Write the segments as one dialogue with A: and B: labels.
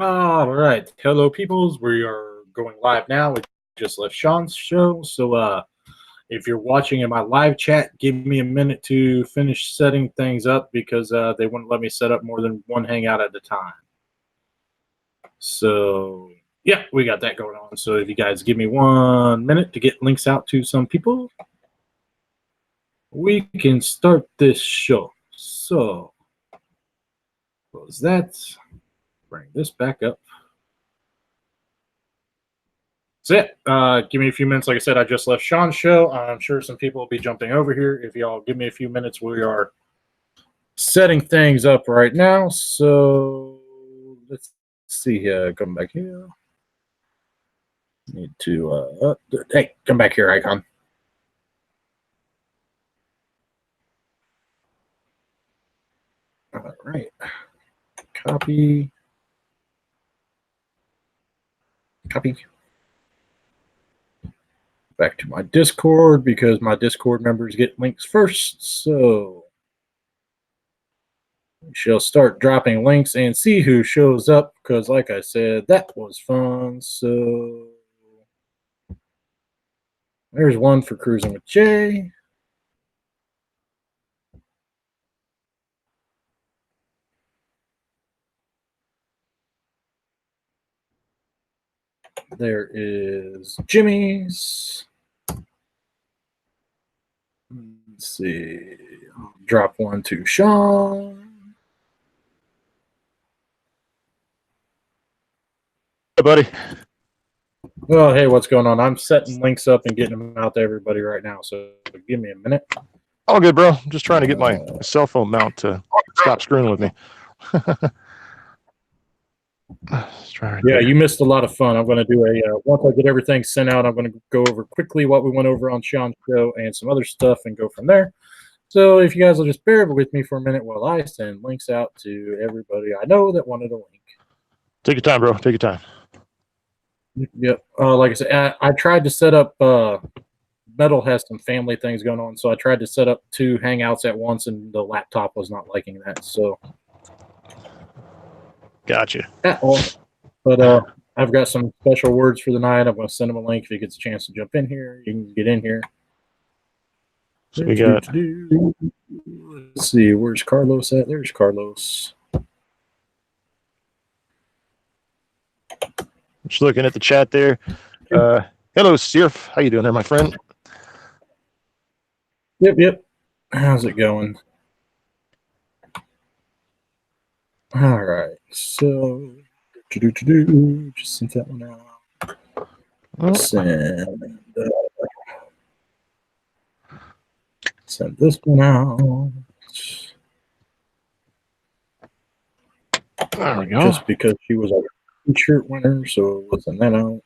A: All right. Hello, peoples. We are going live now. We just left Sean's show. So, if you're watching in my live chat, give me a minute to finish setting things up because they wouldn't let me set up more than one hangout at a time. So, yeah, we got that going on. So, if you guys give me 1 minute to get links out to some people, we can start this show. So, close that. Bring this back up. That's it. Give me a few minutes. Like I said, I just left Sean's show. I'm sure some people will be jumping over here. If y'all give me a few minutes, we are setting things up right now. So let's see here. Come back here. Need to hey, come back here, icon. All right. Copy. Back to my Discord because my Discord members get links first. So we shall start dropping links and see who shows up because, like I said, that was fun. So there's one for Cruising with Jay. There is Jimmy's. Let's see. I'll drop one to Shawn.
B: Hey, buddy.
A: Oh, hey, what's going on? I'm setting links up and getting them out to everybody right now. So give me a minute.
B: All good, bro. I'm just trying to get my cell phone mount to stop screwing with me.
A: Yeah, you missed a lot of fun. I'm going to do once I get everything sent out, I'm going to go over quickly what we went over on Sean's show and some other stuff and go from there. So if you guys will just bear with me for a minute while I send links out to everybody I know that wanted a link.
B: Take your time, bro. Take your time.
A: Yep. Like I said, I tried to set up. Metal has some family things going on, so I tried to set up 2 hangouts at once, and the laptop was not liking that. So,
B: gotcha.
A: But I've got some special words for the night. I'm going to send him a link if he gets a chance to jump in here. You can get in here.
B: So we got.
A: Let's see, where's Carlos at? There's Carlos.
B: Just looking at the chat there. Hello, Sirf. How you doing there, my friend?
A: Yep. How's it going? All right. So, just sent that one out. Send this one out.
B: There we go.
A: Just because she was a t-shirt winner, so we'll send that out.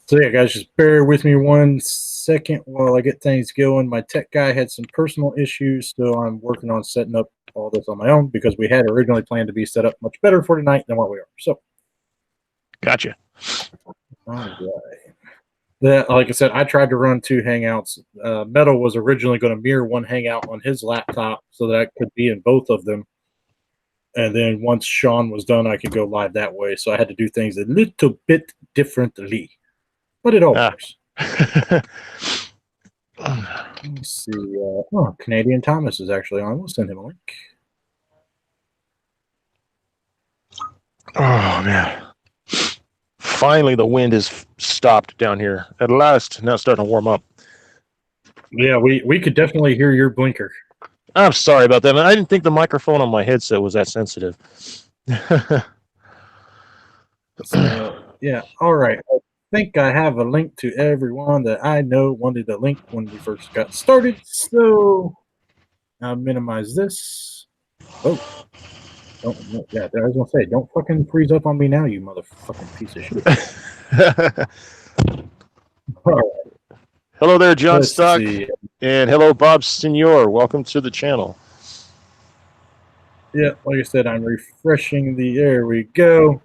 A: So yeah, guys, just bear with me 1 second while I get things going. My tech guy had some personal issues, so I'm working on setting up all this on my own because we had originally planned to be set up much better for tonight than what we are. So,
B: gotcha.
A: All right. Like I said, I tried to run 2 hangouts. Metal was originally going to mirror 1 hangout on his laptop so that could be in both of them. And then once Shawn was done, I could go live that way. So I had to do things a little bit differently. But it all works. Let's see. Canadian Thomas is actually on. We'll send him a link.
B: Oh, man. Finally, the wind has stopped down here. At last, now it's starting to warm up.
A: Yeah, we could definitely hear your blinker.
B: I'm sorry about that, man. I didn't think the microphone on my headset was that sensitive.
A: So, yeah, all right. I think I have a link to everyone that I know wanted a link when we first got started. So I'll minimize this. Oh, yeah, I was gonna say, don't fucking freeze up on me now, you motherfucking piece of shit. All right.
B: Hello there, John Stock, and hello, Bob Senior. Welcome to the channel.
A: Yeah, like I said, I'm refreshing the. There we go.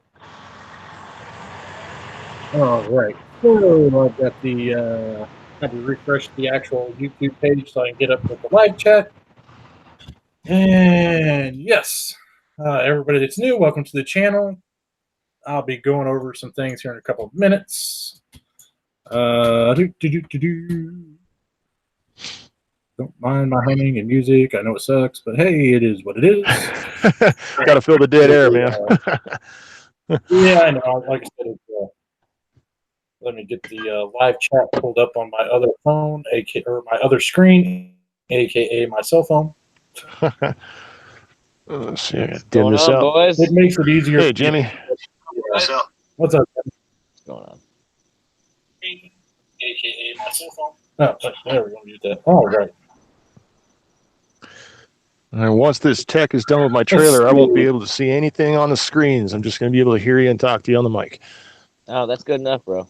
A: All right. So I've got the. I had to refresh the actual YouTube page so I can get up with the live chat. And yes, Everybody that's new, welcome to the channel. I'll be going over some things here in a couple of minutes. Don't mind my humming and music. I know it sucks, but hey, it is what it is.
B: Got to fill the dead air, man.
A: Yeah, I know. Like I said, let me get the live chat pulled up on my other phone, or my other screen, aka my cell phone.
B: Let's see. I got to dim this
C: on,
B: out.
C: boys?
A: It makes it easier.
B: Hey, Jimmy.
A: What's up? What's up?
C: What's going on?
A: AKA my cell phone. Oh, there we go. Use that. All right.
B: And once this tech is done with my trailer, I won't be able to see anything on the screens. I'm just going to be able to hear you and talk to you on the mic.
C: Oh, that's good enough, bro.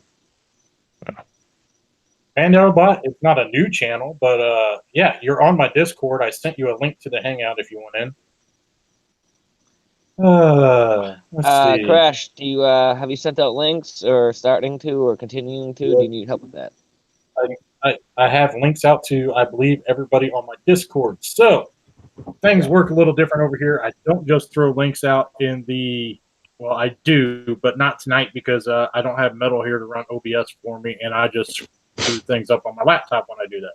A: Pandobot, it's not a new channel, but yeah, you're on my Discord. I sent you a link to the Hangout if you want in. Let's see.
C: Crash, do you have you sent out links or starting to or continuing to?
A: Yeah.
C: Do you need help with that?
A: I have links out to, I believe, everybody on my Discord. So things work a little different over here. I don't just throw links out in the, well, I do, but not tonight because I don't have Metal here to run OBS for me, and I just screw things up on my laptop when I do that.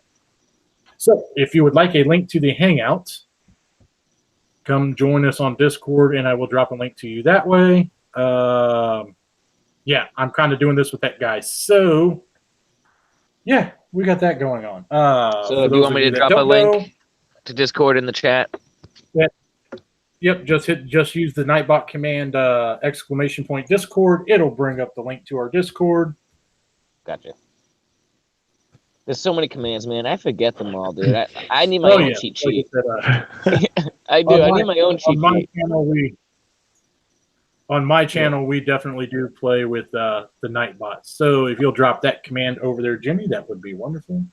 A: So if you would like a link to the Hangout, come join us on Discord, and I will drop a link to you that way. Yeah, I'm kind of doing this with that guy. So, yeah, we got that going on.
C: So do you want me to drop a link to Discord in the chat?
A: Yep, just use the Nightbot command ! Discord. It'll bring up the link to our Discord.
C: Gotcha. There's so many commands, man. I forget them all, dude. I need my own cheat sheet. I do. I need my own cheat sheet.
A: On my channel, we definitely do play with the Nightbot. So if you'll drop that command over there, Jimmy, that would be wonderful.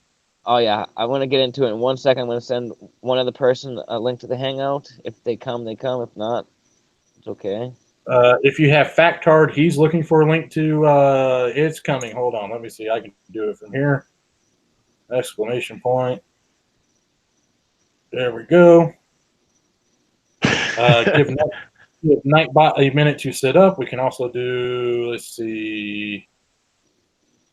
C: Oh, yeah. I want to get into it in 1 second. I'm going to send one other person a link to the Hangout. If they come, they come. If not, it's okay.
A: If you have Factard, he's looking for a link to it's coming. Hold on. Let me see. I can do it from here. ! There we go. Give Nightbot a minute to set up. We can also do, let's see.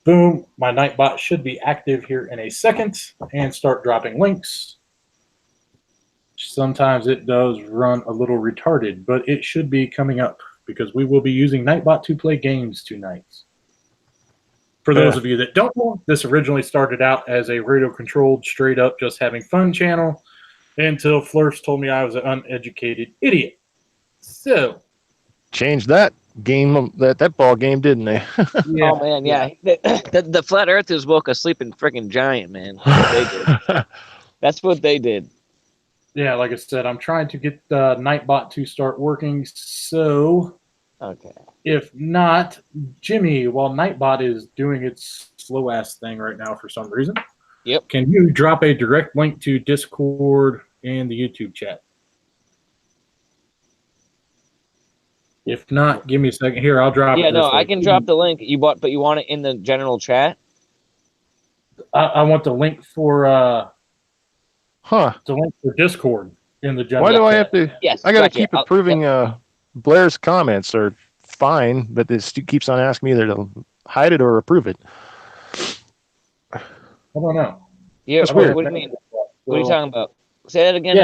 A: Boom. My Nightbot should be active here in a second and start dropping links. Sometimes it does run a little retarded, but it should be coming up because we will be using Nightbot to play games tonight. For those of you that don't know, this originally started out as a radio-controlled, straight-up, just having fun channel until Flurfs told me I was an uneducated idiot. So,
B: changed that game, that ball game, didn't they?
C: Yeah. Oh man, yeah. The flat earthers woke a sleeping freaking giant, man. That's what they did.
A: Yeah, like I said, I'm trying to get the Nightbot to start working. So,
C: okay.
A: If not, Jimmy, while Nightbot is doing its slow ass thing right now for some reason,
C: yep.
A: Can you drop a direct link to Discord and the YouTube chat? If not, give me a second here. I'll drop it.
C: Yeah, no, I can drop the link. But you want it in the general chat?
A: I want the link for
B: the
A: link for Discord in the general.
B: Why do I have to?
C: Yes,
B: I got to keep approving. Blair's comments are fine, but this keeps on asking me either to hide it or approve it.
A: I don't know.
C: Yeah,
B: that's weird.
C: What do you mean? What are you talking about? Say that again,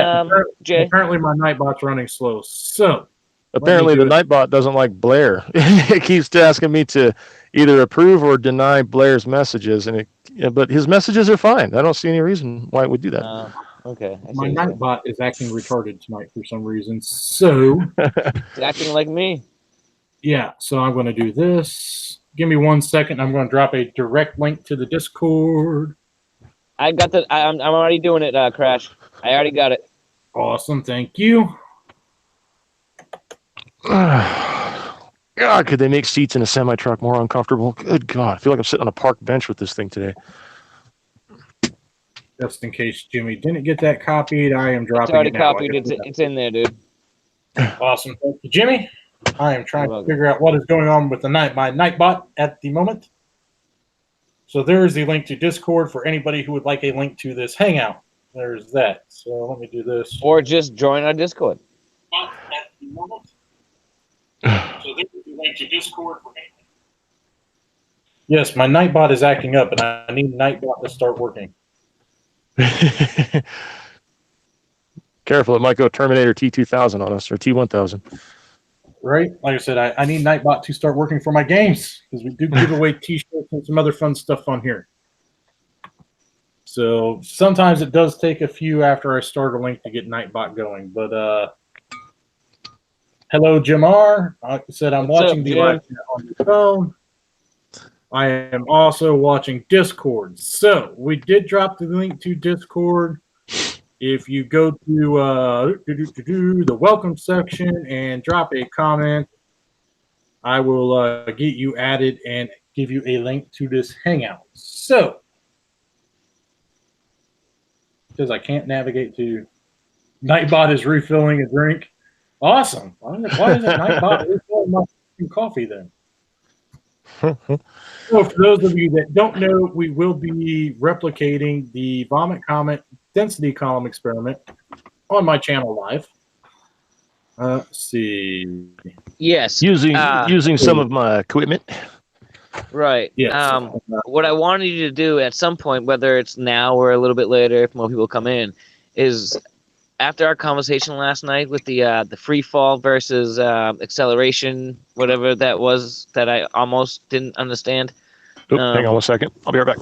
C: Jay.
A: Apparently, my Nightbot's running slow. So
B: apparently, the Nightbot doesn't like Blair. It keeps asking me to either approve or deny Blair's messages, but his messages are fine. I don't see any reason why it would do that.
C: Okay.
A: My Nightbot is acting retarded tonight for some reason. So
C: it's acting like me.
A: Yeah. So I'm going to do this. Give me 1 second. I'm going to drop a direct link to the Discord.
C: I got the. I'm already doing it, Crash. I already got it.
A: Awesome. Thank you.
B: God, could they make seats in a semi-truck more uncomfortable? Good God. I feel like I'm sitting on a park bench with this thing today.
A: Just in case Jimmy didn't get that copied, I am dropping
C: it.
A: It's already
C: copied. It's in there, dude.
A: Awesome. Thank you, Jimmy. I am trying to figure out what is going on with my Nightbot at the moment. So there is the link to Discord for anybody who would like a link to this Hangout. There's that. So let me do this.
C: Or just join our Discord.
A: So this is the link to Discord for me. Yes, my Nightbot is acting up, and I need Nightbot to start working.
B: Careful, it might go Terminator T2000 on us, or T1000.
A: Right? Like I said, I need Nightbot to start working for my games, because we do give away T-shirts and some other fun stuff on here. So sometimes it does take a few after I start a link to get Nightbot going. But hello, Jamar. Like I said, I'm watching the live chat on your phone. I am also watching Discord. So we did drop the link to Discord. If you go to the welcome section and drop a comment, I will get you added and give you a link to this hangout. So, because I can't navigate to Nightbot is refilling a drink. Awesome. Why isn't Nightbot refilling my coffee then? So for those of you that don't know, we will be replicating the vomit comet density column experiment on my channel live. Let's see.
C: Yes.
B: Using some of my equipment.
C: Right.
A: Yes.
C: What I wanted you to do at some point, whether it's now or a little bit later, if more people come in, is after our conversation last night with the free fall versus acceleration, whatever that was that I almost didn't understand.
B: Hang on 1 second. I'll be right back.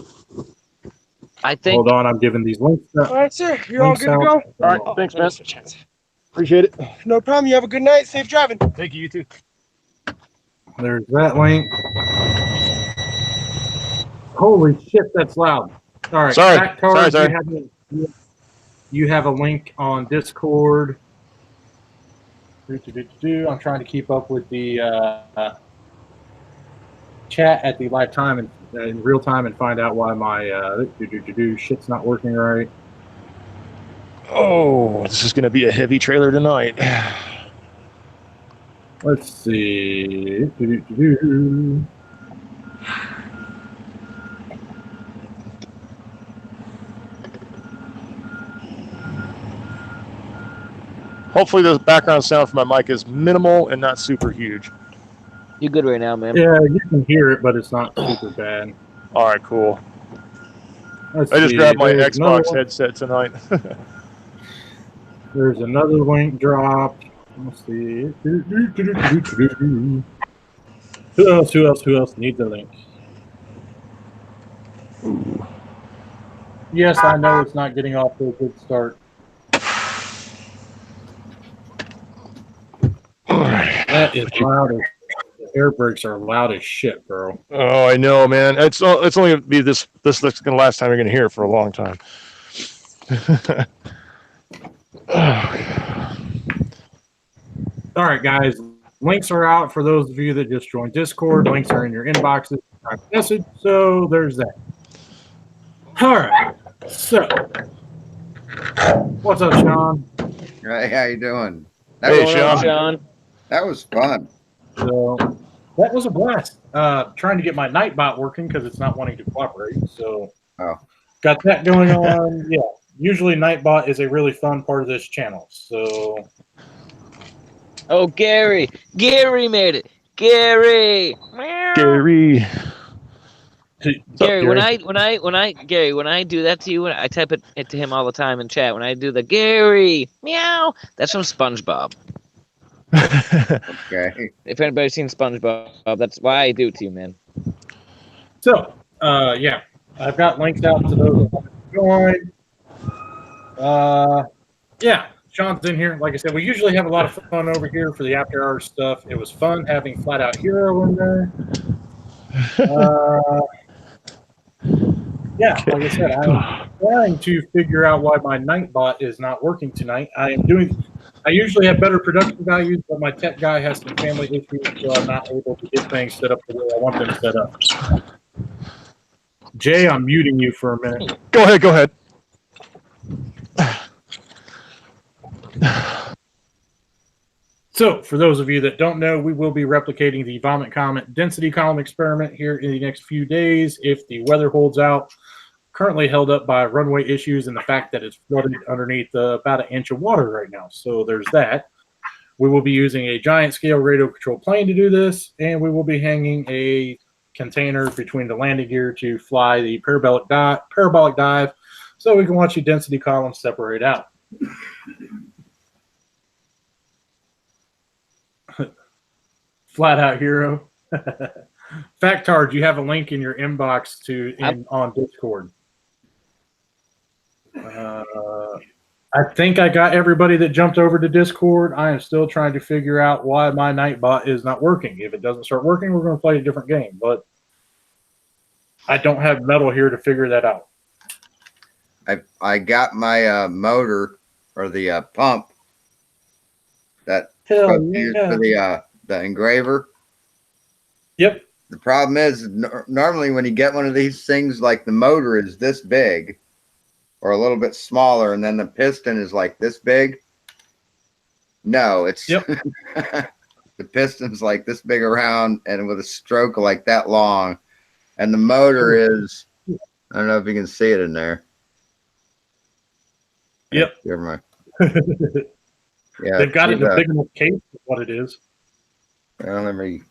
C: I think.
A: Hold on, I'm giving these links.
D: All right, sir. You're all good to go?
B: All right. Thanks, man. Appreciate it.
D: No problem. You have a good night. Safe driving.
B: Thank you. You too.
A: There's that link. Holy shit, that's loud. All right.
B: Sorry.
A: You have a link on Discord. I'm trying to keep up with the chat at the live time and in real time and find out why my shit's not working right.
B: Oh, this is going to be a heavy trailer tonight.
A: Let's see.
B: Hopefully the background sound from my mic is minimal and not super huge.
C: You're good right now, man.
A: Yeah, you can hear it, but it's not super bad.
B: All right, cool.
A: Let's
B: I just
A: see.
B: grabbed my
A: There's
B: Xbox headset tonight.
A: There's another link dropped. Let's see. Who else needs a link?
B: Ooh.
A: Yes, I know it's not getting off to a good start. That is loud. The air brakes are loud as shit, bro.
B: Oh, I know, man. It's only gonna be this is gonna last time you're gonna hear it for a long time.
A: All right, guys. Links are out for those of you that just joined Discord. Links are in your inboxes. Message. So there's that. All right. So, what's up, Sean?
E: Hey, how you doing?
B: Hey, Sean.
E: That was fun.
A: So that was a blast. Trying to get my Nightbot working because it's not wanting to cooperate. So got that going on. Yeah. Usually Nightbot is a really fun part of this channel. So.
C: Oh, Gary made it. Gary.
B: Gary,
C: when I do that to you, I type it to him all the time in chat. When I do the Gary meow, that's from SpongeBob.
E: Okay.
C: If anybody's seen SpongeBob, that's why I do it to you, man.
A: So, yeah, I've got links out to those that want to join. Yeah, Sean's in here. Like I said, we usually have a lot of fun over here for the after hours stuff. It was fun having Flat Out Hero in there. Yeah, like I said, I'm trying to figure out why my Nightbot is not working tonight. I usually have better production values, but my tech guy has some family issues, so I'm not able to get things set up the way I want them set up. Jay, I'm muting you for a minute.
B: Go ahead.
A: So, for those of you that don't know, we will be replicating the Vomit Comet density column experiment here in the next few days if the weather holds out. Currently held up by runway issues and the fact that it's flooded underneath about an inch of water right now. So there's that. We will be using a giant scale radio control plane to do this, and we will be hanging a container between the landing gear to fly the parabolic dive so we can watch the density columns separate out. Flat out hero. Factard, you have a link in your inbox on Discord. I think I got everybody that jumped over to Discord. I am still trying to figure out why my Nightbot is not working. If it doesn't start working, we're going to play a different game. But I don't have metal here to figure that out.
E: I got my motor or the pump that used for the engraver.
A: Yep.
E: The problem is normally when you get one of these things, like the motor is this big or a little bit smaller, and then the piston is like this big. No, it's the piston's like this big around and with a stroke like that long, and the motor is, I don't know if you can see it in there.
A: Yep.
E: Never mind. Yeah,
A: they've got it in a big enough case for what it is.
E: Let me.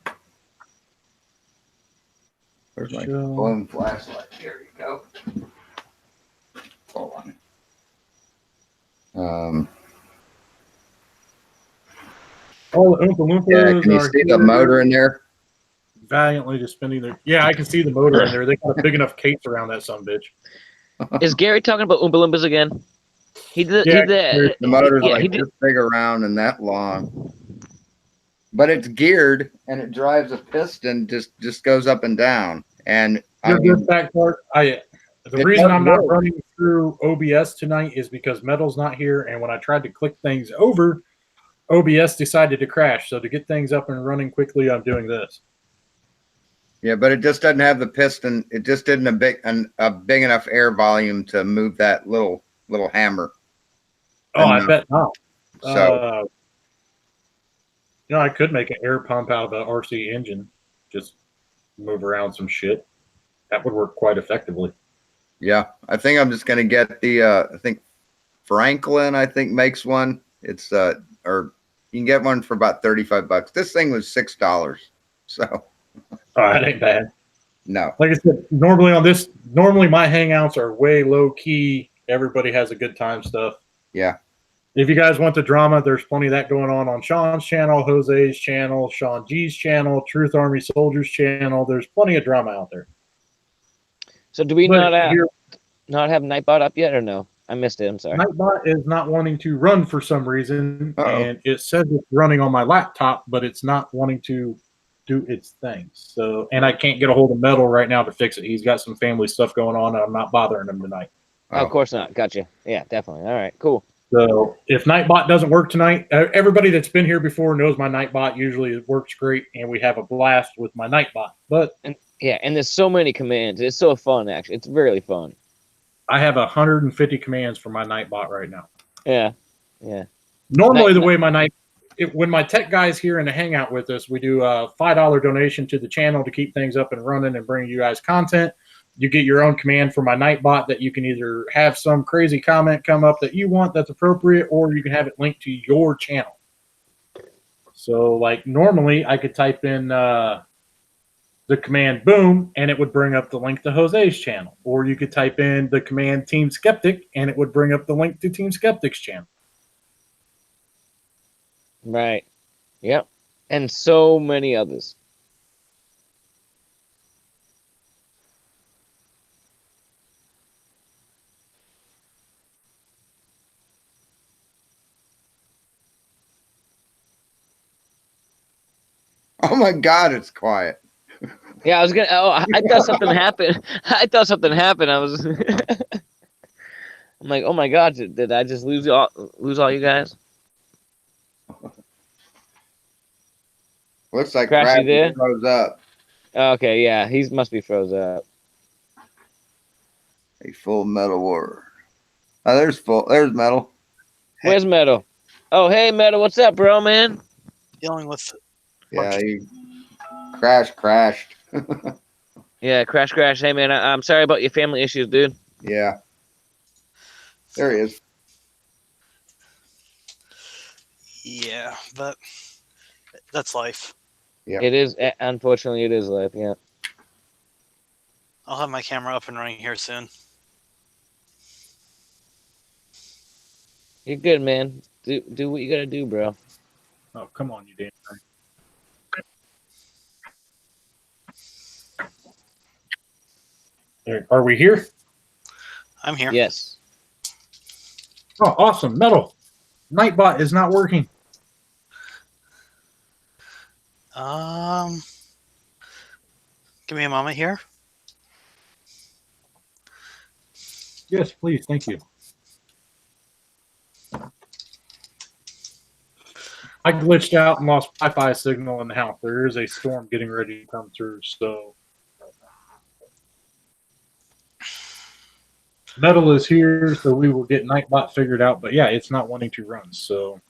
E: Where's my blown flashlight? There you go. Hold on.
A: All the Oompa Loompas.
E: Yeah, can you see the motor in there?
A: Valiantly just spinning their. Yeah, I can see the motor in there. They got a big enough case around that son-bitch.
C: Is Gary talking about Oompa Loompas again? He did.
E: Yeah,
C: he did
E: the motor's like this big around and that long. But it's geared and it drives a piston, just goes up and down. And
A: good fact part. The reason I'm not running through OBS tonight is because Metal's not here, and when I tried to click things over, OBS decided to crash. So to get things up and running quickly, I'm doing this.
E: Yeah, but it just doesn't have the piston. It just didn't a big enough air volume to move that little hammer.
A: Oh, I bet not.
E: So.
A: I could make an air pump out of an RC engine, just move around some shit. That would work quite effectively.
E: Yeah, I think I'm just gonna get the. I think Franklin, makes one. It's or you can get one for about $35. This thing was $6, so.
A: Oh, that ain't bad.
E: No,
A: like I said, normally my hangouts are way low key. Everybody has a good time stuff.
E: Yeah.
A: If you guys want the drama, there's plenty of that going on Sean's channel, Jose's channel, Sean G's channel, Truth Army Soldiers channel. There's plenty of drama out there.
C: So do we not have Nightbot up yet or no? I missed it. I'm sorry.
A: Nightbot is not wanting to run for some reason, and it says it's running on my laptop, but it's not wanting to do its thing. So, and I can't get a hold of Metal right now to fix it. He's got some family stuff going on, and I'm not bothering him tonight.
C: Oh, of course not. Gotcha. Yeah, definitely. All right, cool.
A: So if Nightbot doesn't work tonight, everybody that's been here before knows my Nightbot usually works great, and we have a blast with my Nightbot.
C: And there's so many commands. It's so fun, actually. It's really fun.
A: I have 150 commands for my Nightbot right now.
C: Yeah.
A: Normally, when my tech guy's here in the hangout with us, we do a $5 donation to the channel to keep things up and running and bring you guys content. You get your own command for my Nightbot that you can either have some crazy comment come up that you want that's appropriate, or you can have it linked to your channel. So, like, normally I could type in the command boom, and it would bring up the link to Jose's channel. Or you could type in the command Team Skeptic, and it would bring up the link to Team Skeptic's channel.
C: Right. Yep. And so many others.
E: Oh my God, it's quiet.
C: Yeah, I was gonna. Oh, I thought something happened. I thought something happened. I was. I'm like, oh my God, did I just lose all you guys?
E: Looks like
C: Crashy there?
E: froze up.
C: Okay, yeah, he must be froze up.
E: A full Metal War. Oh, there's Metal.
C: Where's Metal? Oh, hey, Metal, what's up, bro, man?
F: Dealing with.
E: Yeah, he crashed.
C: Yeah, crash. Hey, man, I'm sorry about your family issues, dude.
E: Yeah. There he is.
F: Yeah, but that's life.
E: Yep.
C: It is. Unfortunately, it is life. Yeah.
F: I'll have my camera up and running here soon.
C: You're good, man. Do what you gotta do, bro.
A: Oh, come on, you damn thing. Are we here?
F: I'm here.
C: Yes.
A: Oh, awesome. Metal. Nightbot is not working.
F: Give me a moment here.
A: Yes, please. Thank you. I glitched out and lost Wi-Fi signal in the house. There is a storm getting ready to come through, so Metal is here, so we will get Nightbot figured out. But yeah, it's not wanting to run, so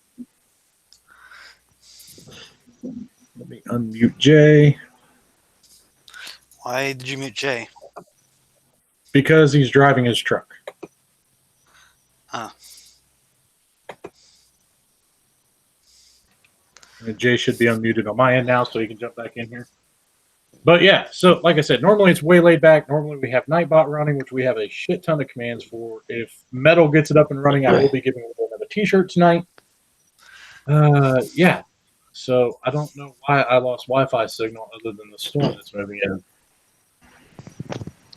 A: let me unmute Jay
F: Why did you mute Jay?
A: because he's driving his truck.
F: Huh.
A: And Jay should be unmuted on my end now, so he can jump back in here. But yeah, so like I said, normally it's way laid back. Normally we have Nightbot running, which we have a shit ton of commands for. If Metal gets it up and running, I will be giving away another T-shirt tonight. Yeah. So I don't know why I lost Wi-Fi signal other than the storm that's moving in.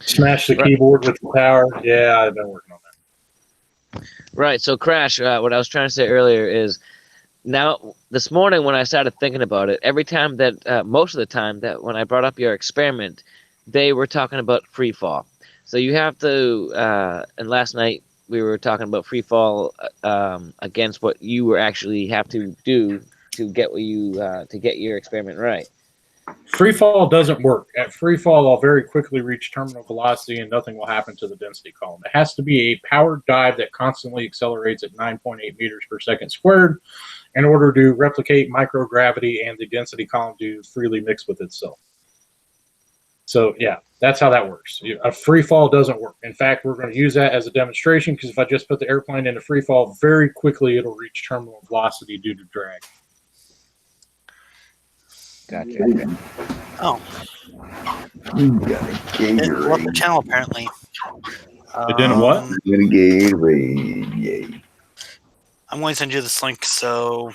A: Smash the keyboard with the power. Yeah, I've been working on that.
C: Right. So, Crash. What I was trying to say earlier is, now this morning when I started thinking about it, every time that most of the time that when I brought up your experiment, they were talking about free fall. So you have to. And last night we were talking about free fall against what you were actually have to do to get what you to get your experiment right.
A: Free fall doesn't work. At free fall, I'll very quickly reach terminal velocity and nothing will happen to the density column. It has to be a powered dive that constantly accelerates at 9.8 meters per second squared in order to replicate microgravity and the density column to freely mix with itself. So yeah, that's how that works. A free fall doesn't work. In fact, we're going to use that as a demonstration because if I just put the airplane into free fall, very quickly it'll reach terminal velocity due to drag.
C: Gotcha.
F: Oh, it left the channel apparently.
A: It didn't what?
E: Yay.
F: I'm going to send you this link so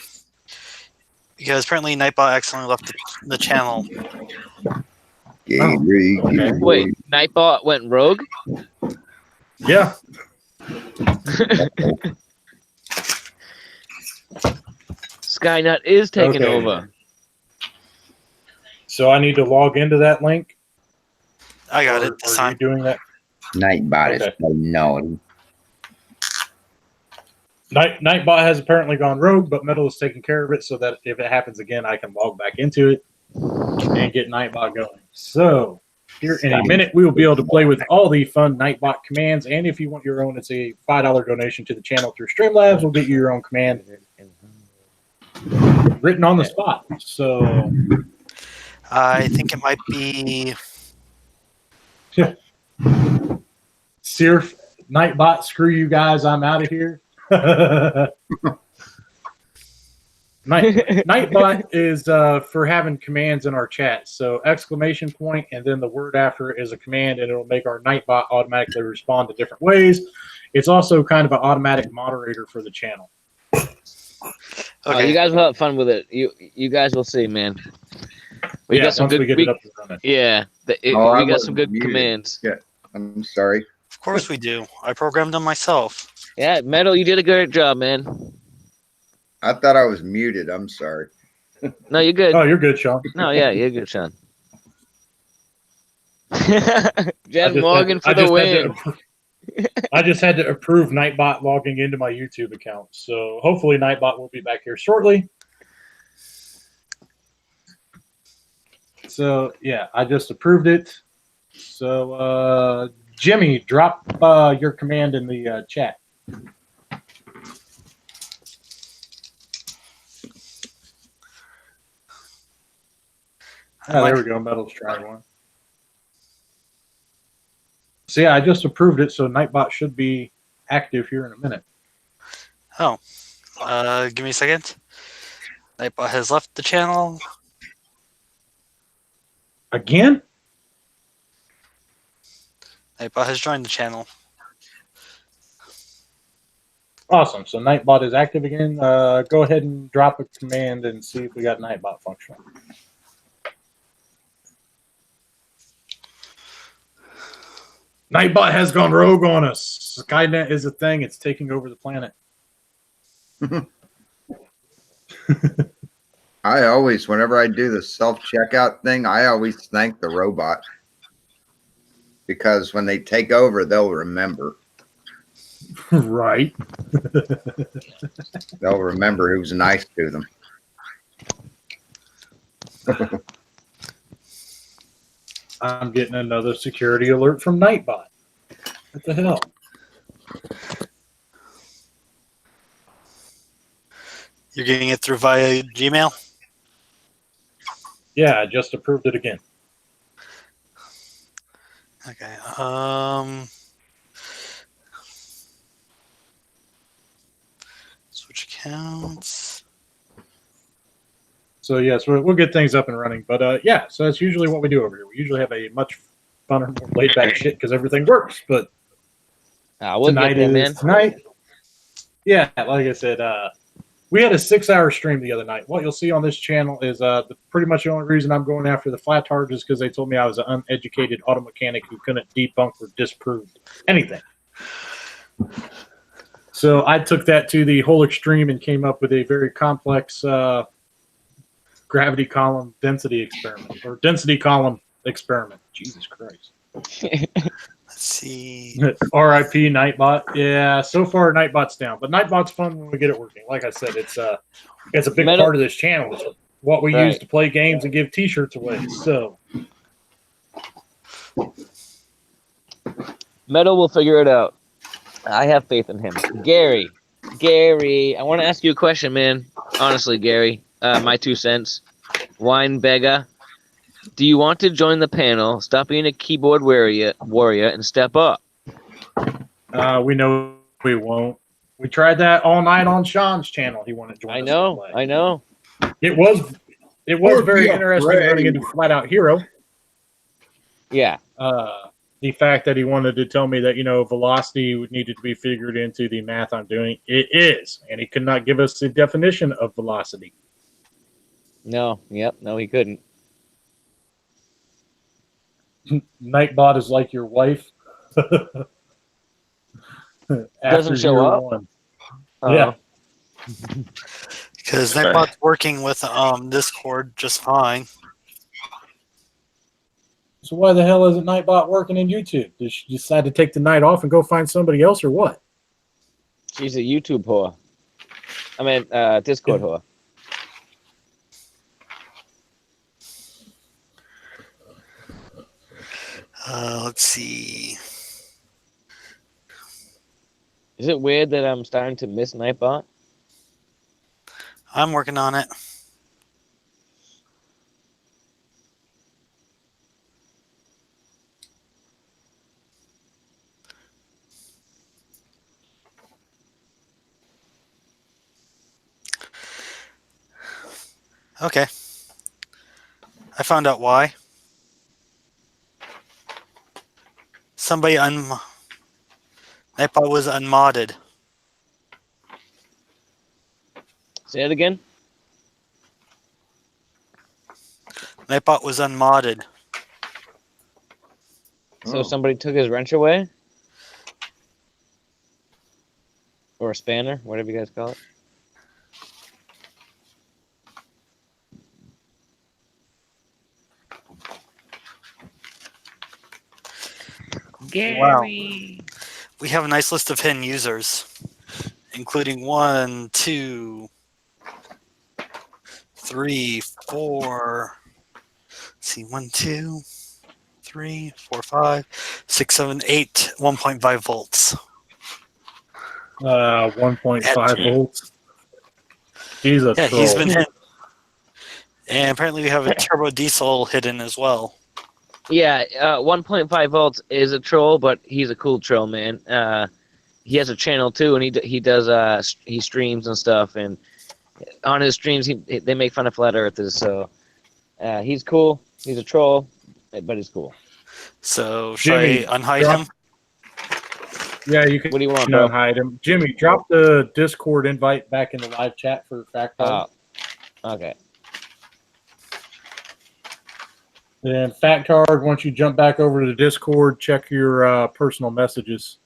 F: because apparently Nightbot accidentally left the channel.
E: Okay.
C: Wait, Nightbot went rogue?
A: Yeah.
C: Skynut is taking
A: Okay.
C: over.
A: So I need to log into that link.
F: I got it this
A: Are
F: time.
A: you doing that?
E: Nightbot is
A: Okay.
E: no.
A: Nightbot has apparently gone rogue, but Metal is taking care of it so that if it happens again, I can log back into it and get Nightbot going. So here in a minute, we will be able to play with all the fun Nightbot commands. And if you want your own, it's a $5 donation to the channel through Streamlabs. We'll get you your own command written on the spot. So
F: I think it might be.
A: Sirf, Nightbot, screw you guys. I'm out of here. Nightbot is for having commands in our chat. So exclamation point and then the word after it is a command, and it'll make our Nightbot automatically respond to different ways. It's also kind of an automatic moderator for the channel.
F: Okay.
C: You guys will have fun with it. You guys will see, man. We
A: Yeah,
C: got some
A: once
C: good.
A: we get it up and running.
C: Yeah, we
E: I
C: got
E: was
C: some good
E: muted.
C: commands.
E: Yeah, I'm sorry.
F: Of course we do. I programmed them myself.
C: Yeah, Metal, you did a great job, man.
E: I thought I was muted. I'm sorry.
C: No, you're good.
A: Oh, you're good, Sean.
C: No, yeah, you're good, Sean. Jen Morgan for the win.
A: I just had to approve Nightbot logging into my YouTube account. So hopefully Nightbot will be back here shortly. So yeah, I just approved it. So Jimmy, drop your command in the chat. There we go. Metal's trying one. So yeah, I just approved it, so Nightbot should be active here in a minute.
F: Oh, give me a second. Nightbot has left the channel.
A: Again?
F: Nightbot has joined the channel.
A: Awesome. So Nightbot is active again. Go ahead and drop a command and see if we got Nightbot functional. Nightbot has gone rogue on us. Skynet is a thing. It's taking over the planet.
E: I always, whenever I do the self-checkout thing, I always thank the robot. Because when they take over, they'll remember.
A: Right.
E: They'll remember who's nice to them.
A: I'm getting another security alert from Nightbot. What the hell?
F: You're getting it through via Gmail?
A: Yeah, I just approved it again.
F: Okay. Switch accounts.
A: So yes, we'll get things up and running. But yeah, so that's usually what we do over here. We usually have a much funner, more laid back shit because everything works. But
C: We'll
A: tonight
C: get them
A: is
C: in.
A: tonight. Yeah, like I said, we had a 6-hour stream the other night. What you'll see on this channel is pretty much the only reason I'm going after the flat tires is because they told me I was an uneducated auto mechanic who couldn't debunk or disprove anything. So I took that to the whole extreme and came up with a very complex gravity column density experiment, or density column experiment. Jesus Christ.
F: Let's see.
A: R.I.P. Nightbot. Yeah, so far Nightbot's down, but Nightbot's fun when we get it working. Like I said, it's a big part of this channel. It's what we use to play games and give T-shirts away. So
C: Metal will figure it out. I have faith in him. Gary, I want to ask you a question, man. Honestly, Gary, my 2 cents. Wine beggar. Do you want to join the panel, stop being a keyboard warrior, and step up?
A: we know we won't. We tried that all night on Sean's channel. He wanted to join.
C: I know.
A: It was very interesting running into Flat Out Hero.
C: Yeah.
A: The fact that he wanted to tell me that, velocity needed to be figured into the math I'm doing. It is. And he could not give us the definition of velocity.
C: No, he couldn't.
A: Nightbot is like your wife.
C: Doesn't show up.
A: Yeah.
F: Because Nightbot's working with Discord just fine.
A: So why the hell isn't Nightbot working in YouTube? Did she decide to take the night off and go find somebody else, or what?
C: She's a YouTube whore. I mean, Discord whore.
F: Let's see.
C: Is it weird that I'm starting to miss Nightbot?
F: I'm working on it. Okay. I found out why. Nightbot was unmodded.
C: Say it again.
F: Nightbot was unmodded.
C: So somebody took his wrench away? Or a spanner, whatever you guys call it. Gary.
F: Wow. We have a nice list of hidden users, including 1, 2, 3, 4. Let's see, 1, 2, 3, 4, 5, 6, 7, 8, 1.5 volts.
A: 1.5 volts. He's a troll.
F: He's been hidden. And apparently we have a turbo diesel hidden as well.
C: Yeah, 1.5 volts is a troll, but he's a cool troll, man. He has a channel too, and he does he streams and stuff, and on his streams, they make fun of flat earthers. So he's cool. He's a troll, but he's cool.
F: So
A: Jimmy,
F: should I unhide
A: drop-
F: him?
A: Yeah, you can.
C: What do you want, bro?
A: Hide him. Jimmy, drop the Discord invite back in the live chat for Fact Card.
C: Okay.
A: And Fact Card, once you jump back over to the Discord, check your personal messages.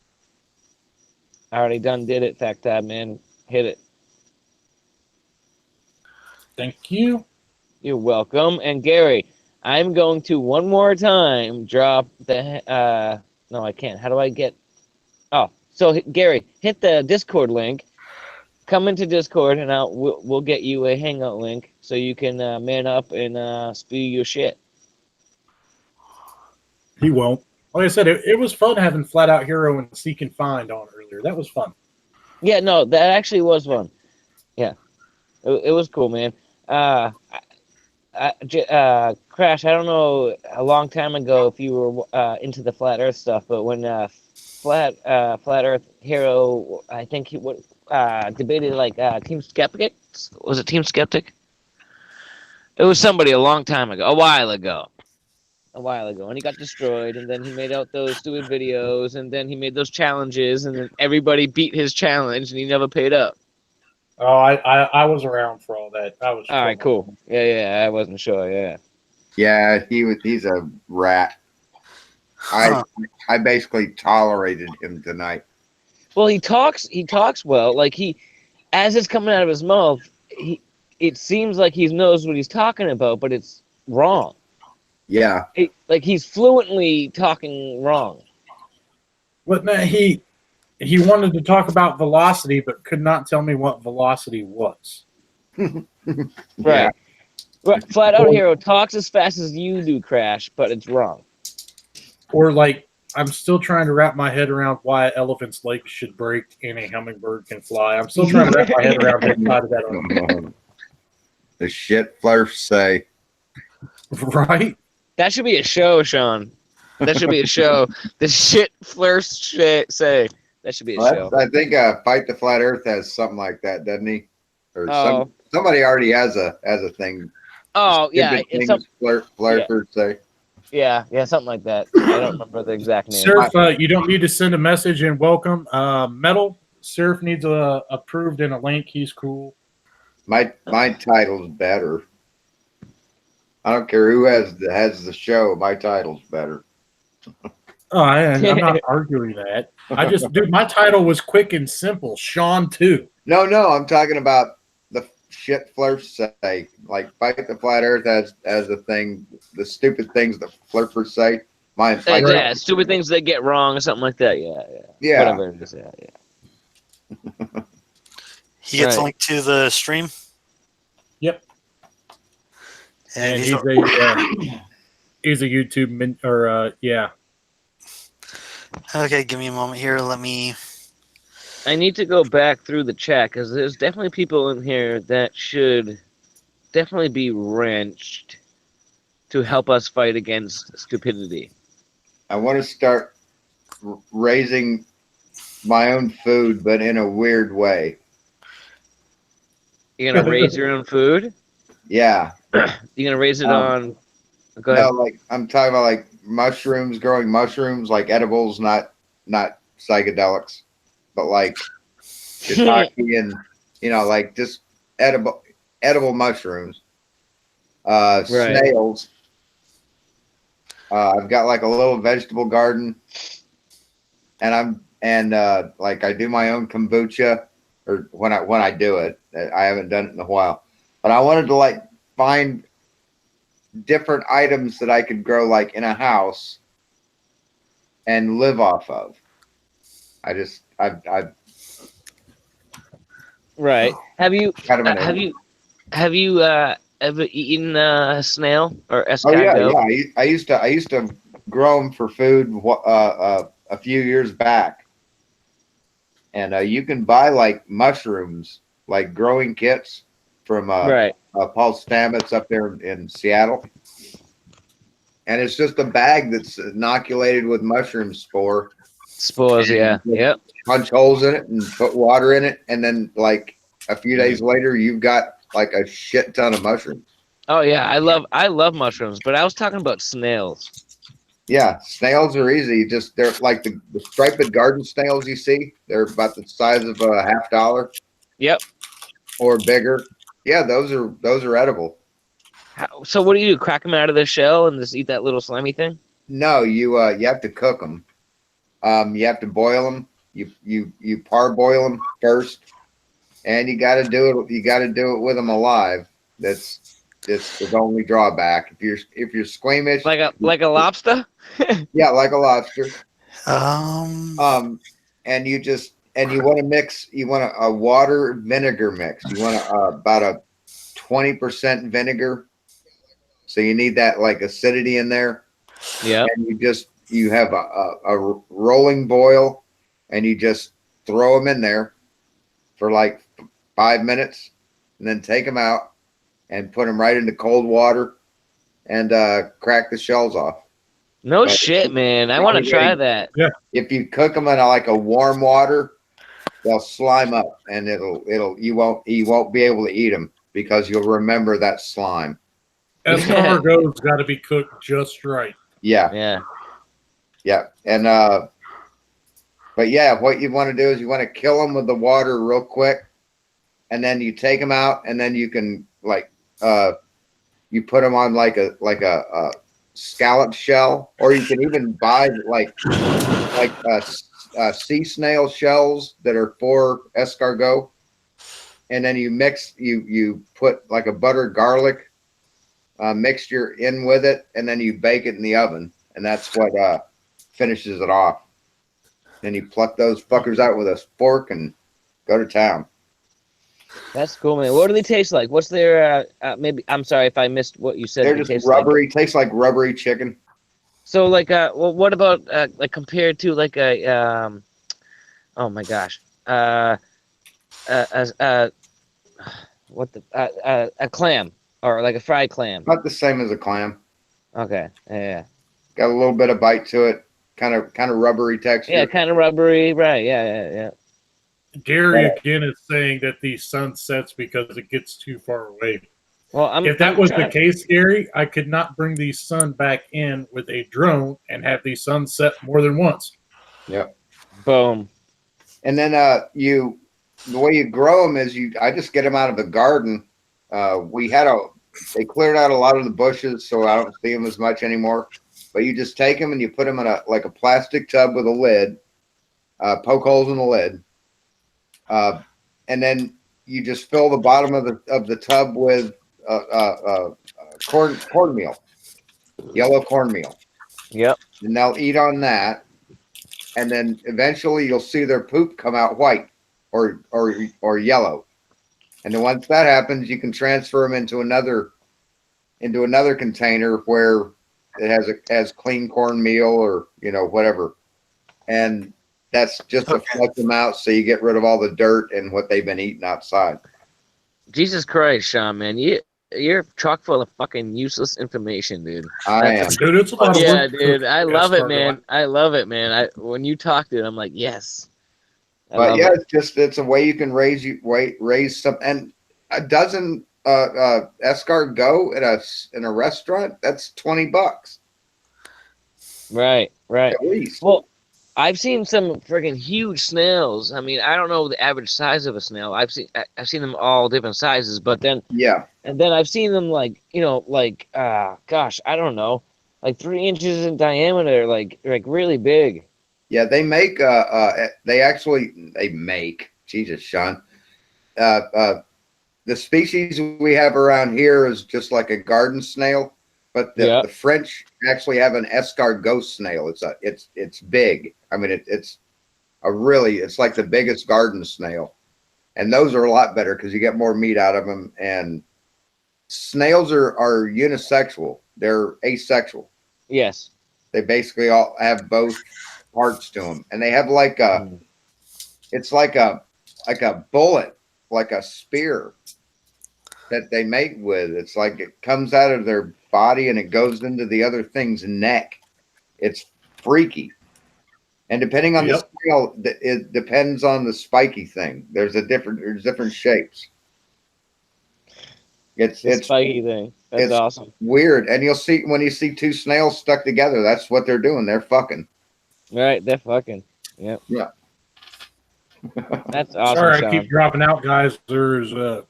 C: I already did it, Fact Tab, man. Hit it.
A: Thank you.
C: You're welcome. And Gary, I'm going to one more time drop the. No, I can't. How do I get? Oh, so Gary, hit the Discord link. Come into Discord, and we'll get you a Hangout link so you can man up and spew your shit.
A: He won't. Like I said, it was fun having Flat Out Hero and Seek and Find on earlier. That was fun.
C: Yeah, no, that actually was fun. Yeah, it was cool, man. Crash, I don't know a long time ago if you were into the flat Earth stuff, but when flat Earth Hero, I think he debated like Team Skeptics. Was it Team Skeptic? It was somebody a long time ago, a while ago, and he got destroyed. And then he made out those stupid videos, and then he made those challenges, and then everybody beat his challenge, and he never paid up.
A: Oh, I was around for all that. I was.
C: All right, cool. Yeah, I wasn't sure. Yeah.
E: Yeah, he's a rat. I basically tolerated him tonight.
C: Well, he talks well. Like as it's coming out of his mouth, it seems like he knows what he's talking about, but it's wrong.
E: Yeah.
C: Like he's fluently talking wrong.
A: But no, he wanted to talk about velocity, but could not tell me what velocity was.
C: Right. Flat Out Hero talks as fast as you do, Crash, but it's wrong.
A: Or like, I'm still trying to wrap my head around why an elephant's legs should break and a hummingbird can fly. I'm still trying to wrap my head around that side of that.
E: The shit flirts say.
A: Right?
C: That should be a show, Shawn. That should be a show. The shit flirts say. That should be a show.
E: I think Fight the Flat Earth has something like that, doesn't he? Or somebody already has a thing.
C: Oh yeah, it's
E: flirters say.
C: Yeah, something like that. I don't remember the exact name.
A: Surf, you don't need to send a message and welcome. Metal, Surf needs approved in a link. He's cool.
E: My title's better. I don't care who has the show. My title's better.
A: Oh, I'm not arguing that. Dude, my title was quick and simple. Shawn 2.
E: No, I'm talking about the shit flirts say. Like Fight the Flat Earth as a thing. The stupid things that flirters say.
C: Yeah, stupid things they get wrong or something like that. Yeah. Whatever it is. Yeah.
F: He gets a link to the stream.
A: Yep.
F: And
A: he's a YouTube yeah.
F: Okay, give me a moment here.
C: I need to go back through the chat because there's definitely people in here that should definitely be wrenched to help us fight against stupidity.
E: I want to start raising my own food, but in a weird way.
C: You're gonna raise your own food?
E: Yeah.
C: You're gonna raise it on? Go ahead.
E: No, like I'm talking about like mushrooms, growing mushrooms, like edibles, not psychedelics, but like shiitake and like just edible mushrooms. Snails. I've got like a little vegetable garden, and like I do my own kombucha, or when I do it. I haven't done it in a while, but I wanted to like find different items that I could grow like in a house and live off of.
C: Right. Have you ever eaten a snail or escargot?
E: Oh yeah. I used to grow them for food a few years back, and you can buy like mushrooms, like growing kits from Paul Stamets up there in Seattle, and it's just a bag that's inoculated with mushroom spores.
C: Yeah. Yep.
E: Punch holes in it and put water in it, and then like a few days later, you've got like a shit ton of mushrooms.
C: Oh yeah, I love mushrooms, but I was talking about snails.
E: Yeah, snails are easy. Just they're like the striped garden snails you see. They're about the size of a $50
C: Yep.
E: or bigger. Yeah, those are edible.
C: So what do? Crack them out of the shell and just eat that little slimy thing?
E: No, you have to cook them. You have to boil them. You parboil them first, and you got to do it. You got to do it with them alive. That's the only drawback. If you're squeamish,
C: Like a lobster?
E: yeah, like a lobster.
F: Um,
E: And you want to mix. You want a water vinegar mix. You want about a 20% vinegar. So you need that like acidity in there.
C: Yeah.
E: And you have a rolling boil, and you just throw them in there for like 5 minutes, and then take them out and put them right into cold water and crack the shells off.
C: No
E: But
C: shit, man. I want to try that.
E: if you cook them in like a warm water, they'll slime up, and you won't be able to eat them because you'll remember that slime.
A: Escargot's got to be cooked just right.
E: Yeah.
C: Yeah.
E: And but yeah, what you want to do is you want to kill them with the water real quick, and then you take them out, and then you can like you put them on like a scallop shell, or you can even buy like sea snail shells that are for escargot, and then you put like a butter garlic mixture in with it, and then you bake it in the oven, and that's what finishes it off. Then you pluck those fuckers out with a fork and go to town.
C: That's cool, man. What do they taste like? What's their maybe? I'm sorry if I missed what you said.
E: They're
C: They
E: just
C: taste
E: rubbery. Tastes like rubbery chicken.
C: So like well, what about like compared to like a oh my gosh what the a clam or like a fried clam?
E: Not the same as a clam.
C: Okay, yeah,
E: Got a little bit of bite to it. Kind of rubbery texture.
C: yeah, kind of rubbery, right? Yeah.
A: Gary again is saying that the sun sets because it gets too far away.
C: Well,
A: if that was the case, Gary, I could not bring the sun back in with a drone and have the sun set more than once.
E: Yep.
C: Boom.
E: And then the way you grow them is I just get them out of the garden. They cleared out a lot of the bushes, so I don't see them as much anymore. But you just take them and you put them in a plastic tub with a lid, poke holes in the lid, and then you just fill the bottom of the tub with cornmeal, yellow cornmeal.
C: Yep.
E: And they'll eat on that, and then eventually you'll see their poop come out white or yellow. And then once that happens, you can transfer them into another container where it has clean cornmeal or whatever, and that's just to flush them out so you get rid of all the dirt and what they've been eating outside.
C: Jesus Christ, Shawn, man, you're chock full of fucking useless information, dude.
E: I am.
A: Dude, it's a lot of work.
C: Dude, I love it, man. I love it, man. When you talk to it, I'm like, yes.
E: But yeah, it's a way you can raise some, and a dozen escargot in a restaurant, that's $20.
C: Right.
E: At least.
C: Well, I've seen some freaking huge snails. I mean, I don't know the average size of a snail. I've seen them all different sizes, but then and then I've seen them like gosh, I don't know, like 3 inches in diameter, like really big.
E: Yeah, they make Jesus, Shawn. The species we have around here is just like a garden snail, but the French actually have an escargot snail. It's big. I mean, it's like the biggest garden snail, and those are a lot better because you get more meat out of them. And snails are unisexual. They're asexual.
C: Yes.
E: They basically all have both parts to them, and they have it's like a bullet, like a spear that they mate with. It's like it comes out of their body and it goes into the other thing's neck. It's freaky. And depending on the
A: Yep.
E: scale, it depends on the spiky thing. There's different shapes.
C: The
E: It's
C: spiky thing. That's
E: it's
C: awesome.
E: weird. And you'll see when you see two snails stuck together, that's what they're doing. They're fucking.
C: Right, they're fucking. Yep.
E: Yeah.
C: That's awesome,
A: Sorry, I
C: Sean.
A: keep dropping out, guys. There's a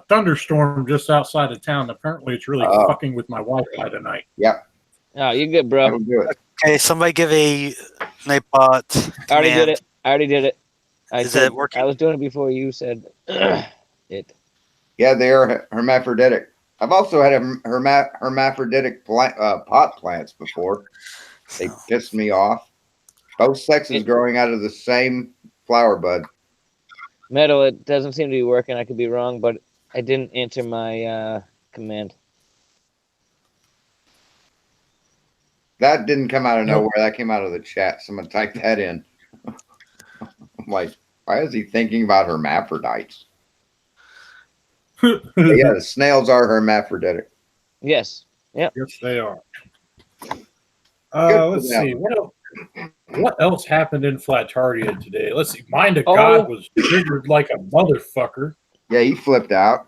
A: thunderstorm just outside of town. Apparently, it's really fucking with my Wi-Fi tonight.
E: Yep.
C: Oh, you're good, bro.
E: That'll do it.
F: Okay, somebody give a Nightbot
C: I already did
F: command.
C: it. I already did it.
F: Is it working?
C: I was doing it before you said it.
E: Yeah, they are hermaphroditic. I've also had hermaphroditic pot plants before. They pissed me off. Both sexes growing out of the same flower bud.
C: Metal, it doesn't seem to be working. I could be wrong, but I didn't answer my command.
E: That didn't come out of nowhere. That came out of the chat. Someone typed that in. I'm like, why is he thinking about hermaphrodites? Yeah, the snails are hermaphroditic.
C: Yes. Yep.
A: Yes, they are.
E: for
A: Let's
E: them.
A: see. What else happened in Flatardia today? Let's see. Mind of
C: Oh.
A: God was triggered like a motherfucker.
E: Yeah, he flipped out.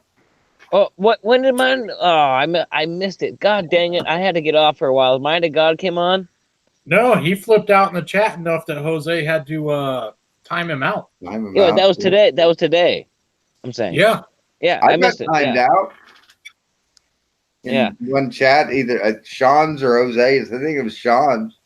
C: Oh, what? When did mine? Oh, I missed it. God dang it! I had to get off for a while. Mind of God came on.
A: No, he flipped out in the chat enough that Jose had to time him out.
C: Yeah, that was today. That was today. I'm saying.
A: Yeah.
C: Yeah,
E: I
C: I missed it.
E: timed
C: Yeah.
E: out. In one chat, either Sean's or Jose's. I think it was Sean's.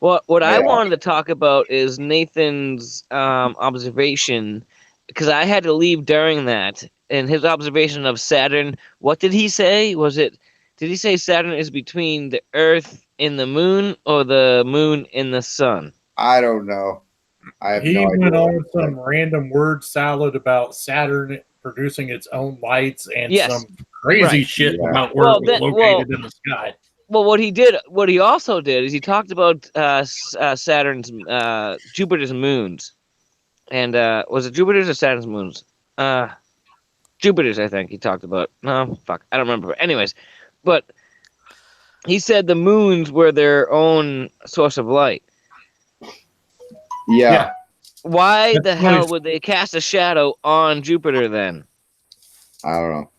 C: Well, what I
E: Yeah.
C: wanted to talk about is Nathan's observation, because I had to leave during that, and his observation of Saturn. What did he say? Did he say Saturn is between the Earth and the Moon, or the Moon and the Sun?
E: I don't know. I have
A: He
E: no idea.
A: went on some random word salad about Saturn producing its own lights and
C: Yes.
A: some crazy
C: Right.
A: shit
E: Yeah.
A: about where
C: Well,
A: it was
C: then-
A: located in the sky.
C: Well, what he also did is he talked about Saturn's, Jupiter's moons, and was it Jupiter's or Saturn's moons? Jupiter's, I think he talked about. No, fuck, I don't remember. Anyways, but he said the moons were their own source of light.
E: Yeah.
C: Why
A: That's
C: the
A: what
C: hell
A: he's-
C: would they cast a shadow on Jupiter then?
E: I don't know.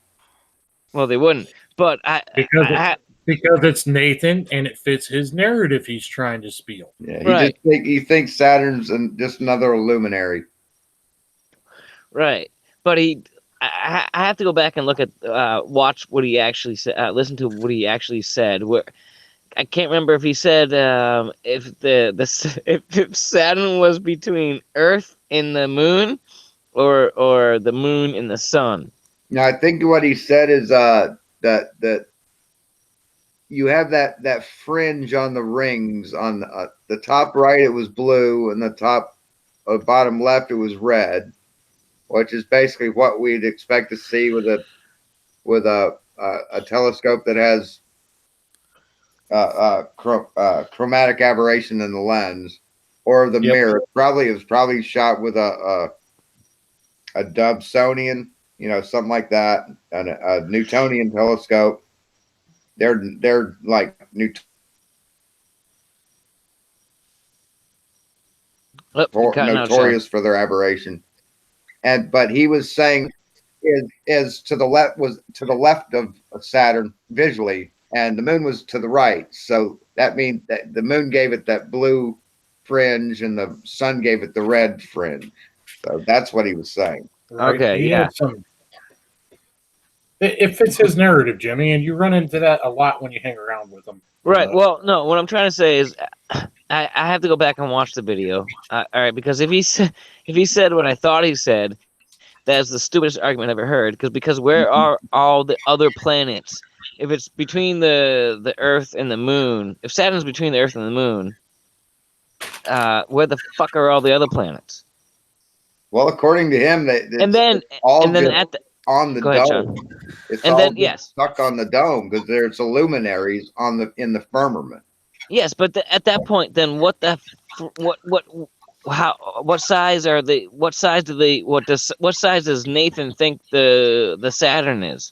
C: Well, they wouldn't. But
A: Because it's Nathan and it fits his narrative he's trying to spiel.
E: Yeah,
C: Right.
E: he thinks Saturn's just another luminary.
C: right, but I have to go back and look at watch what he actually said, listen to what he actually said. Where I can't remember if he said if if Saturn was between Earth and the Moon, or the Moon and the Sun.
E: No, I think what he said is that you have that fringe on the rings on the top right. It was blue, and the top bottom left it was red, which is basically what we'd expect to see with a telescope that has chromatic aberration in the lens or the
A: Yep.
E: mirror. It was probably shot with a Dobsonian, something like that, and a Newtonian telescope. They're like notorious for their aberration. But he was saying is to the left of Saturn visually, and the moon was to the right. So that means that the moon gave it that blue fringe, and the sun gave it the red fringe. So that's what he was saying.
A: Right?
C: Okay,
A: He
C: yeah.
A: had it fits his narrative, Jimmy, and you run into that a lot when you hang around with him.
C: Right. Well, no. What I'm trying to say is, I have to go back and watch the video. All right, because if he said what I thought he said, that's the stupidest argument I've ever heard. Because where are all the other planets? If it's between the Earth and the Moon, if Saturn's between the Earth and the Moon, where the fuck are all the other planets?
E: Well, according to him,
C: Then at the
E: on the
C: Go ahead,
E: dome.
C: Sean.
E: It's
C: And
E: all
C: then,
E: just
C: yes.
E: stuck on the dome because there's luminaries in the firmament.
C: Yes, but at that point, then what size are they? What size does Nathan think the Saturn is?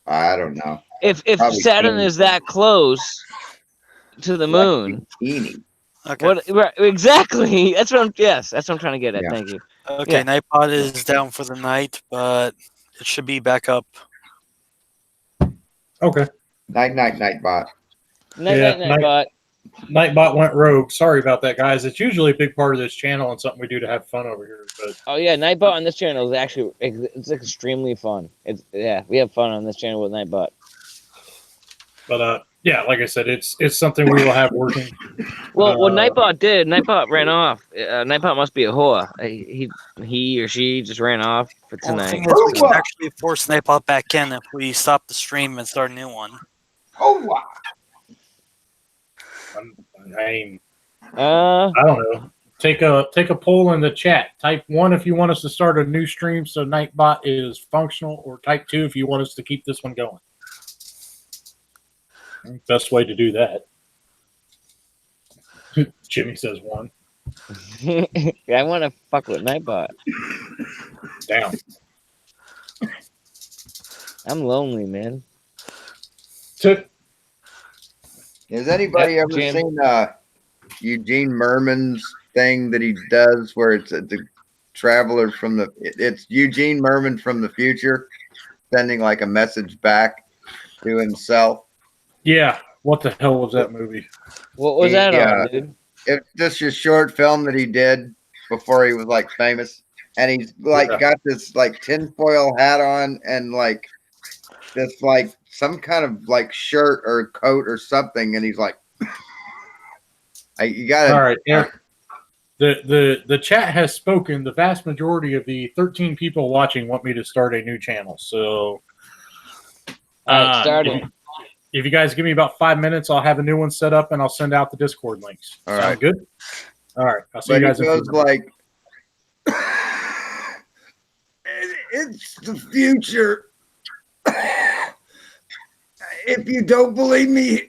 E: I don't know.
C: If
E: Probably
C: Saturn
E: teeny.
C: is that close to the moon,
E: Like teeny.
F: Okay.
C: What? Right, exactly. That's what I'm. Yes, that's what I'm trying to get at.
E: Yeah.
C: Thank you.
F: Okay,
C: Yeah.
F: Nightbot is down for the night, but it should be back up.
A: Okay.
E: Night bot.
C: Night, bot.
A: Nightbot went rogue. Sorry about that, guys. It's usually a big part of this channel and something we do to have fun over here. But
C: Oh yeah, Nightbot on this channel is actually it's extremely fun. Yeah, we have fun on this channel with Nightbot.
A: yeah, like I said, it's something we will have working.
C: Well, what Nightbot did, Nightbot ran off. Nightbot must be a whore. He or she just ran off for
F: Well, the
C: tonight.
F: thing is, we can actually force Nightbot back in if we stop the stream and start a new one.
E: Oh wow.
A: I
C: Uh,
A: don't know. Take a poll in the chat. Type 1 if you want us to start a new stream so Nightbot is functional, or type 2 if you want us to keep this one going. Best way to do that. Jimmy says 1.
C: I want to fuck with Nightbot.
A: Down.
C: I'm lonely, man.
E: Has anybody
C: Yep,
E: ever
C: Jim.
E: seen Eugene Merman's thing that he does where it's the traveler from the it's Eugene Merman from the future sending like a message back to himself?
A: Yeah. What the hell was that movie?
C: What was that on, dude?
E: It's just a short film that he did before he was like famous, and he's like got this like tinfoil hat on and like this like some kind of like shirt or coat or something, and he's like, you gotta.
A: All right, Eric. The chat has spoken. The vast majority of the 13 people watching want me to start a new channel. So,
C: All right, start it.
A: If you guys give me about 5 minutes, I'll have a new one set up and I'll send out the Discord links.
E: All
A: Sound
E: right.
A: good? All right. I'll see
E: But
A: you guys
E: he
A: in a
E: goes
A: few minutes.
E: like, it's the future. If you don't believe me,